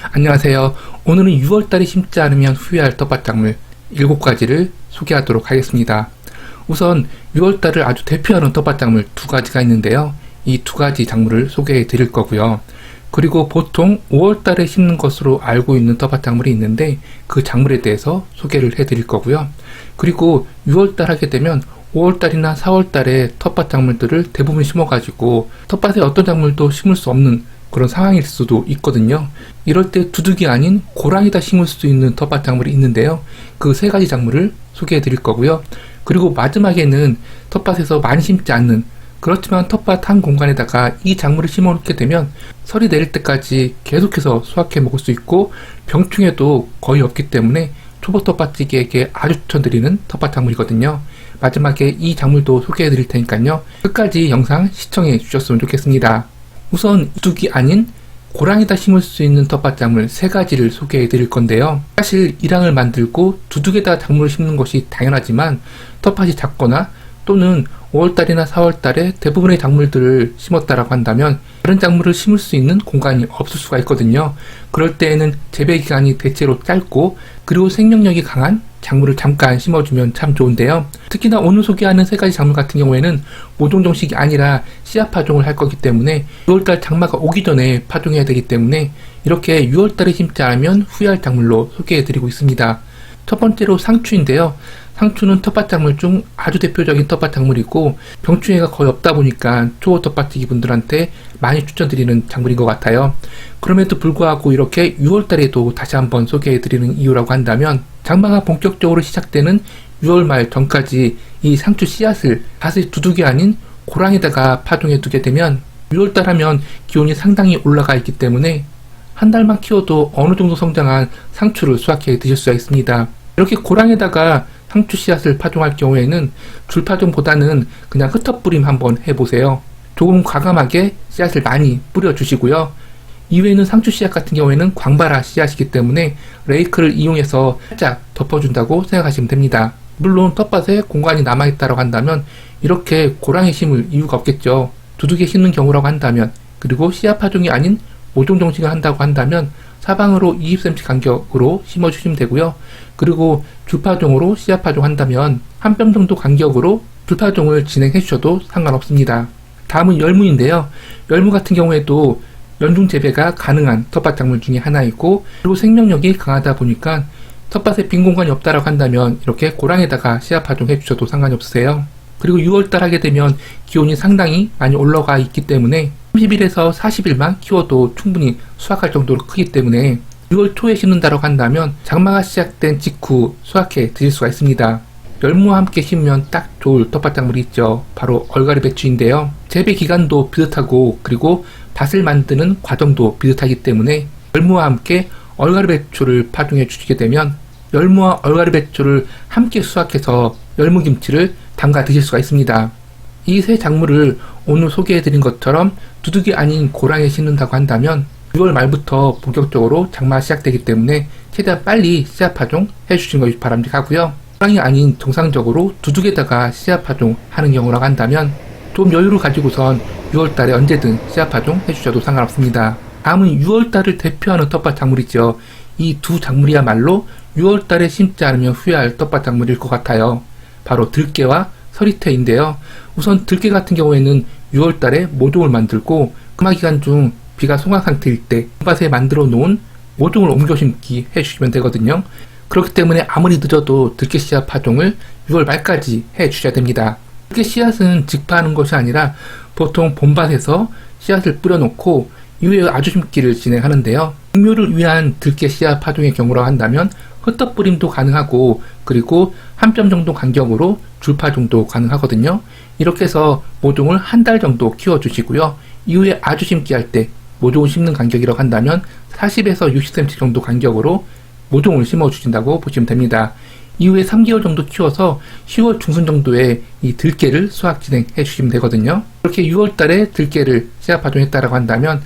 안녕하세요. 오늘은 6월달에 심지 않으면 후회할 텃밭작물 7가지를 소개하도록 하겠습니다. 우선 6월달을 아주 대표하는 텃밭작물 2가지가 있는데요. 이 2가지 작물을 소개해 드릴 거고요. 그리고 보통 5월달에 심는 것으로 알고 있는 텃밭작물이 있는데 그 작물에 대해서 소개를 해 드릴 거고요. 그리고 6월달 하게 되면 5월달이나 4월달에 텃밭작물들을 대부분 심어가지고 텃밭에 어떤 작물도 심을 수 없는 그런 상황일 수도 있거든요. 이럴 때 두둑이 아닌 고랑에다 심을 수 있는 텃밭 작물이 있는데요. 그 3가지 작물을 소개해 드릴 거고요. 그리고 마지막에는 텃밭에서 많이 심지 않는, 그렇지만 텃밭 한 공간에다가 이 작물을 심어 놓게 되면 설이 내릴 때까지 계속해서 수확해 먹을 수 있고 병충해도 거의 없기 때문에 초보 텃밭지기에게 아주 추천드리는 텃밭 작물이거든요. 마지막에 이 작물도 소개해 드릴 테니까요. 끝까지 영상 시청해 주셨으면 좋겠습니다. 우선 두둑이 아닌 고랑에다 심을 수 있는 텃밭 작물 3가지를 소개해 드릴 건데요. 사실 일항을 만들고 두둑에다 작물을 심는 것이 당연하지만 텃밭이 작거나 또는 5월달이나 4월달에 대부분의 작물들을 심었다라고 한다면 다른 작물을 심을 수 있는 공간이 없을 수가 있거든요. 그럴 때에는 재배 기간이 대체로 짧고 그리고 생명력이 강한 작물을 잠깐 심어주면 참 좋은데요. 특히나 오늘 소개하는 3가지 작물 같은 경우에는 모종정식이 아니라 씨앗 파종을 할 거기 때문에 6월달 장마가 오기 전에 파종해야 되기 때문에 이렇게 6월달에 심지 않으면 후회할 작물로 소개해 드리고 있습니다. 첫 번째로 상추인데요. 상추는 텃밭 작물 중 아주 대표적인 텃밭 작물이고 병충해가 거의 없다 보니까 초보 텃밭지기 분들한테 많이 추천드리는 작물인 것 같아요. 그럼에도 불구하고 이렇게 6월달에도 다시 한번 소개해 드리는 이유라고 한다면 장마가 본격적으로 시작되는 6월 말 전까지 이 상추 씨앗을 다시 두둑이 아닌 고랑에다가 파종해 두게 되면 6월달 하면 기온이 상당히 올라가 있기 때문에 한 달만 키워도 어느 정도 성장한 상추를 수확해 드실 수가 있습니다. 이렇게 고랑에다가 상추 씨앗을 파종할 경우에는 줄파종보다는 그냥 흩어뿌림 한번 해보세요. 조금 과감하게 씨앗을 많이 뿌려주시고요. 이외에는 상추 씨앗 같은 경우에는 광발화 씨앗이기 때문에 레이크를 이용해서 살짝 덮어준다고 생각하시면 됩니다. 물론 텃밭에 공간이 남아있다고 한다면 이렇게 고랑에 심을 이유가 없겠죠. 두둑에 심는 경우라고 한다면, 그리고 씨앗 파종이 아닌 모종 정식을 한다고 한다면 사방으로 20cm 간격으로 심어주시면 되고요. 그리고 줄파종으로 씨앗 파종한다면 한 뼘 정도 간격으로 줄파종을 진행해 주셔도 상관없습니다. 다음은 열무인데요. 열무 같은 경우에도 연중 재배가 가능한 텃밭 작물 중에 하나이고, 그리고 생명력이 강하다 보니까 텃밭에 빈 공간이 없다라고 한다면 이렇게 고랑에다가 씨앗 파종해 주셔도 상관이 없으세요. 그리고 6월달 하게 되면 기온이 상당히 많이 올라가 있기 때문에 30일에서 40일만 키워도 충분히 수확할 정도로 크기 때문에 6월 초에 심는다고 한다면 장마가 시작된 직후 수확해 드실 수가 있습니다. 열무와 함께 심으면 딱 좋을 텃밭 작물이 있죠. 바로 얼갈이 배추인데요. 재배 기간도 비슷하고 그리고 밭을 만드는 과정도 비슷하기 때문에 열무와 함께 얼갈이 배추를 파종해 주시게 되면 열무와 얼갈이 배추를 함께 수확해서 열무김치를 담가 드실 수가 있습니다. 이 3 작물을 오늘 소개해 드린 것처럼 두둑이 아닌 고랑에 심는다고 한다면 6월 말부터 본격적으로 장마가 시작되기 때문에 최대한 빨리 씨앗 파종 해주시는 것이 바람직하고요. 고랑이 아닌 정상적으로 두둑에다가 씨앗 파종 하는 경우라고 한다면 좀 여유를 가지고선 6월달에 언제든 씨앗 파종 해주셔도 상관없습니다. 다음은 6월달을 대표하는 텃밭 작물이죠. 이 2 작물이야말로 6월달에 심지 않으면 후회할 텃밭 작물일 것 같아요. 바로 들깨와 서리태인데요. 우선 들깨 같은 경우에는 6월달에 모종을 만들고 금화 기간 중 비가 송한 상태일 때 텃밭에 만들어 놓은 모종을 옮겨 심기 해주시면 되거든요. 그렇기 때문에 아무리 늦어도 들깨 씨앗 파종을 6월 말까지 해주셔야 됩니다. 들깨 씨앗은 직파하는 것이 아니라 보통 봄밭에서 씨앗을 뿌려놓고 이후에 아주 심기를 진행하는데요. 육묘를 위한 들깨 씨앗 파종의 경우라고 한다면 흩어뿌림도 가능하고 그리고 한 뼘 정도 간격으로 줄파종도 가능하거든요. 이렇게 해서 모종을 한 달 정도 키워주시고요. 이후에 아주 심기할 때 모종을 심는 간격이라고 한다면 40에서 60cm 정도 간격으로 모종을 심어주신다고 보시면 됩니다. 이후에 3개월 정도 키워서 10월 중순 정도에 이 들깨를 수확 진행해 주시면 되거든요. 이렇게 6월달에 들깨를 씨앗 파종했다라고 한다면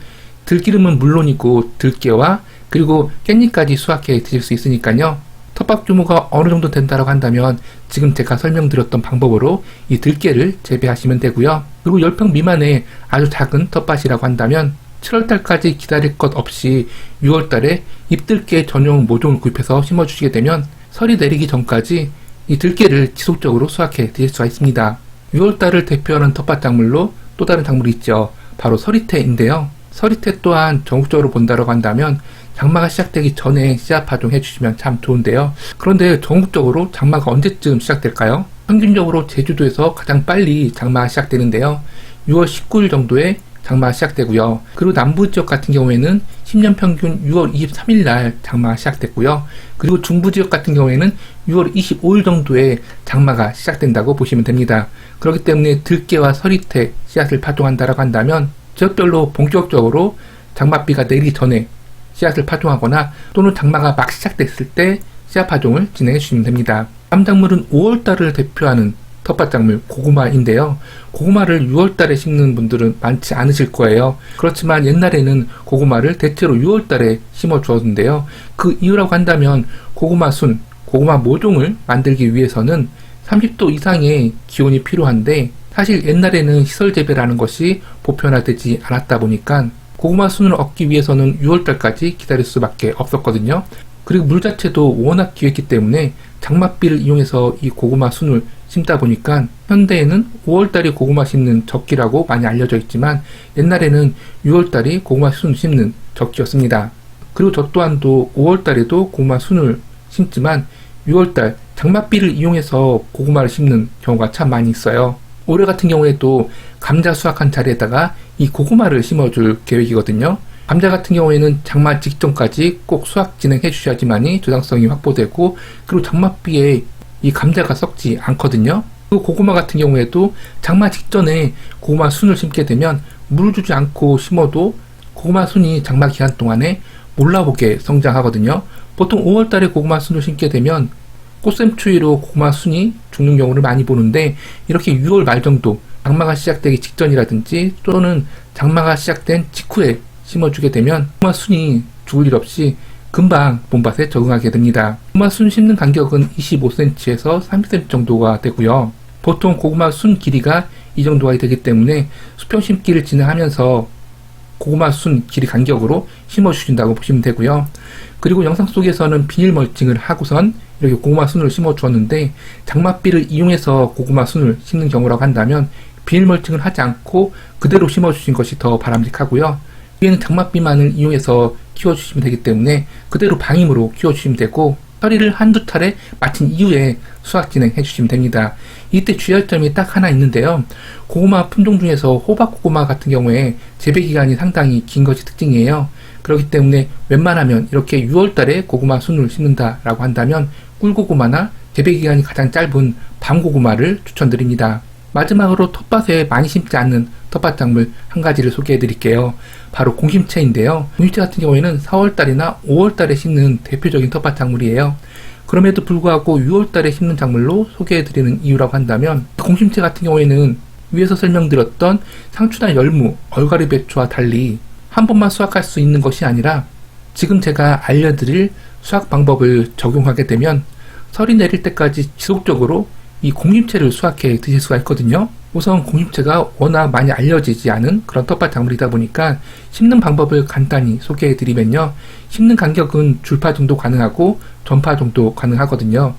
들기름은 물론이고 들깨와 그리고 깻잎까지 수확해 드실 수 있으니까요. 텃밭 규모가 어느 정도 된다고 한다면 지금 제가 설명드렸던 방법으로 이 들깨를 재배하시면 되고요. 그리고 10평 미만의 아주 작은 텃밭이라고 한다면 7월달까지 기다릴 것 없이 6월달에 잎들깨 전용 모종을 구입해서 심어주시게 되면 설이 내리기 전까지 이 들깨를 지속적으로 수확해 드실 수가 있습니다. 6월달을 대표하는 텃밭작물로 또 다른 작물이 있죠. 바로 서리태인데요. 서리태 또한 전국적으로 본다고 한다면 장마가 시작되기 전에 씨앗 파종해 주시면 참 좋은데요. 그런데 전국적으로 장마가 언제쯤 시작될까요? 평균적으로 제주도에서 가장 빨리 장마가 시작되는데요. 6월 19일 정도에 장마가 시작되고요. 그리고 남부 지역 같은 경우에는 10년 평균 6월 23일 날 장마가 시작됐고요. 그리고 중부 지역 같은 경우에는 6월 25일 정도에 장마가 시작된다고 보시면 됩니다. 그렇기 때문에 들깨와 서리태 씨앗을 파종한다고 한다면 지역별로 본격적으로 장맛비가 내리기 전에 씨앗을 파종하거나 또는 장마가 막 시작됐을 때 씨앗 파종을 진행해 주시면 됩니다. 다음 작물은 5월달을 대표하는 텃밭작물 고구마인데요. 고구마를 6월달에 심는 분들은 많지 않으실 거예요. 그렇지만 옛날에는 고구마를 대체로 6월달에 심어 주었는데요. 그 이유라고 한다면 고구마 순, 고구마 모종을 만들기 위해서는 30도 이상의 기온이 필요한데 사실 옛날에는 시설 재배라는 것이 보편화되지 않았다 보니까 고구마 순을 얻기 위해서는 6월달까지 기다릴 수밖에 없었거든요. 그리고 물 자체도 워낙 귀했기 때문에 장맛비를 이용해서 이 고구마 순을 심다 보니까 현대에는 5월달이 고구마 심는 적기라고 많이 알려져 있지만 옛날에는 6월달이 고구마 순 심는 적기였습니다. 그리고 저 또한도 5월달에도 고구마 순을 심지만 6월달 장맛비를 이용해서 고구마를 심는 경우가 참 많이 있어요. 올해 같은 경우에도 감자 수확한 자리에다가 이 고구마를 심어줄 계획이거든요. 감자 같은 경우에는 장마 직전까지 꼭 수확 진행해 주셔야지만이 저장성이 확보되고 그리고 장맛비에 이 감자가 썩지 않거든요. 그리고 고구마 같은 경우에도 장마 직전에 고구마 순을 심게 되면 물을 주지 않고 심어도 고구마 순이 장마 기간 동안에 몰라보게 성장하거든요. 보통 5월달에 고구마 순을 심게 되면 꽃샘추위로 고구마 순이 죽는 경우를 많이 보는데 이렇게 6월 말 정도 장마가 시작되기 직전이라든지 또는 장마가 시작된 직후에 심어주게 되면 고구마 순이 죽을 일 없이 금방 봄밭에 적응하게 됩니다. 고구마 순 심는 간격은 25cm에서 30cm 정도가 되고요. 보통 고구마 순 길이가 이 정도가 되기 때문에 수평 심기를 진행하면서 고구마 순 길이 간격으로 심어주신다고 보시면 되고요. 그리고 영상 속에서는 비닐 멀칭을 하고선 이렇게 고구마 순을 심어 주었는데 장맛비를 이용해서 고구마 순을 심는 경우라고 한다면 비닐 멀칭을 하지 않고 그대로 심어 주신 것이 더 바람직하고요. 위에는 장맛비만을 이용해서 키워주시면 되기 때문에 그대로 방임으로 키워주시면 되고 처리를 한두 차례 마친 이후에 수확 진행해 주시면 됩니다. 이때 주의할 점이 딱 하나 있는데요. 고구마 품종 중에서 호박고구마 같은 경우에 재배기간이 상당히 긴 것이 특징이에요. 그렇기 때문에 웬만하면 이렇게 6월달에 고구마 순을 심는다라고 한다면 꿀고구마나 재배기간이 가장 짧은 밤고구마를 추천드립니다. 마지막으로 텃밭에 많이 심지 않는 텃밭작물 한 가지를 소개해 드릴게요. 바로 공심채인데요. 공심채 같은 경우에는 4월달이나 5월달에 심는 대표적인 텃밭작물이에요. 그럼에도 불구하고 6월달에 심는 작물로 소개해 드리는 이유라고 한다면 공심채 같은 경우에는 위에서 설명드렸던 상추나 열무, 얼갈이 배추와 달리 한 번만 수확할 수 있는 것이 아니라 지금 제가 알려드릴 수확 방법을 적용하게 되면 설이 내릴 때까지 지속적으로 이 공심채를 수확해 드실 수가 있거든요. 우선 공심채가 워낙 많이 알려지지 않은 그런 텃밭 작물이다 보니까 심는 방법을 간단히 소개해 드리면요. 심는 간격은 줄파종도 가능하고 전파종도 가능하거든요.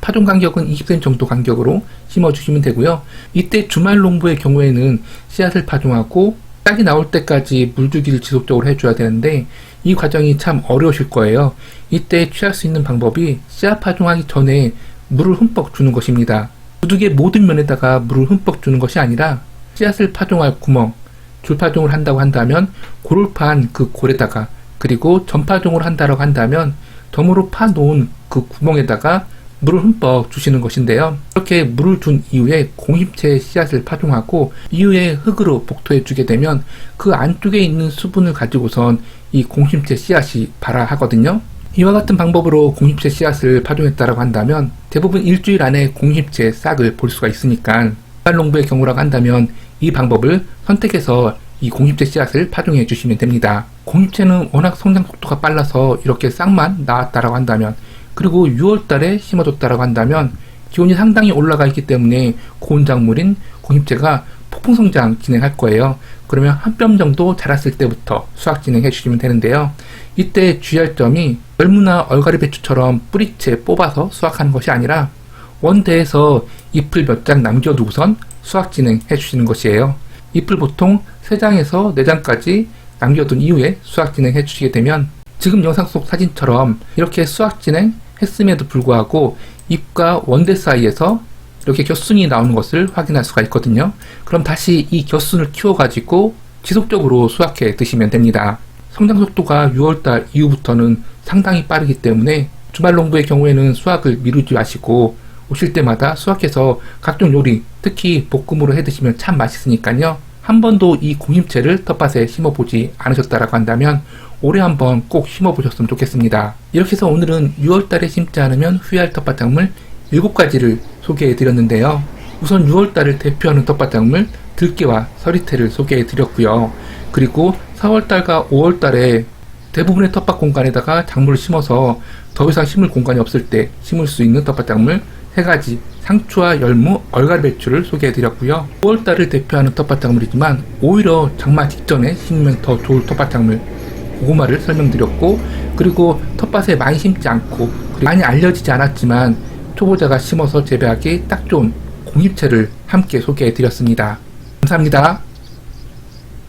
파종 간격은 20cm 정도 간격으로 심어 주시면 되고요. 이때 주말 농부의 경우에는 씨앗을 파종하고 싹이 나올 때까지 물주기를 지속적으로 해줘야 되는데 이 과정이 참 어려우실 거예요. 이때 취할 수 있는 방법이 씨앗 파종하기 전에 물을 흠뻑 주는 것입니다. 두둑의 모든 면에다가 물을 흠뻑 주는 것이 아니라 씨앗을 파종할 구멍, 줄파종을 한다고 한다면 골을 판 그 골에다가 그리고 전파종을 한다고 한다면 덤으로 파놓은 그 구멍에다가 물을 흠뻑 주시는 것인데요. 이렇게 물을 준 이후에 공심채 씨앗을 파종하고 이후에 흙으로 복토해 주게 되면 그 안쪽에 있는 수분을 가지고선 이 공심채 씨앗이 발아하거든요. 이와 같은 방법으로 공심채 씨앗을 파종했다고 한다면 대부분 일주일 안에 공심채 싹을 볼 수가 있으니까 주말 농부의 경우라고 한다면 이 방법을 선택해서 이 공심채 씨앗을 파종해 주시면 됩니다. 공심채는 워낙 성장 속도가 빨라서 이렇게 싹만 나왔다고 한다면 그리고 6월달에 심어줬다고 한다면 기온이 상당히 올라가 있기 때문에 고온 작물인 공심채가 폭풍 성장 진행할 거예요. 그러면 한 뼘 정도 자랐을 때부터 수확 진행해 주시면 되는데요. 이때 주의할 점이 열무나 얼갈이 배추처럼 뿌리채 뽑아서 수확하는 것이 아니라 원대에서 잎을 몇 장 남겨두고선 수확 진행해 주시는 것이에요. 잎을 보통 3장에서 4장까지 남겨둔 이후에 수확 진행해 주시게 되면 지금 영상 속 사진처럼 이렇게 수확 진행했음에도 불구하고 잎과 원대 사이에서 이렇게 겨순이 나오는 것을 확인할 수가 있거든요. 그럼 다시 이 겨순을 키워가지고 지속적으로 수확해 드시면 됩니다. 성장 속도가 6월달 이후부터는 상당히 빠르기 때문에 주말 농부의 경우에는 수확을 미루지 마시고 오실 때마다 수확해서 각종 요리, 특히 볶음으로 해 드시면 참 맛있으니까요. 한 번도 이 공임채를 텃밭에 심어보지 않으셨다라고 한다면 올해 한번 꼭 심어보셨으면 좋겠습니다. 이렇게 해서 오늘은 6월달에 심지 않으면 후회할 텃밭 작물 7가지를 소개해 드렸는데요. 우선 6월달을 대표하는 텃밭 작물 들깨와 서리태를 소개해 드렸고요. 그리고 4월달과 5월달에 대부분의 텃밭 공간에다가 작물을 심어서 더 이상 심을 공간이 없을 때 심을 수 있는 텃밭 작물 3가지 상추와 열무, 얼갈이 배추를 소개해 드렸고요. 5월달을 대표하는 텃밭 작물이지만 오히려 장마 직전에 심으면 더 좋을 텃밭 작물 고구마를 설명드렸고, 그리고 텃밭에 많이 심지 않고 많이 알려지지 않았지만 초보자가 심어서 재배하기 딱 좋은 공잎채를 함께 소개해 드렸습니다. 감사합니다.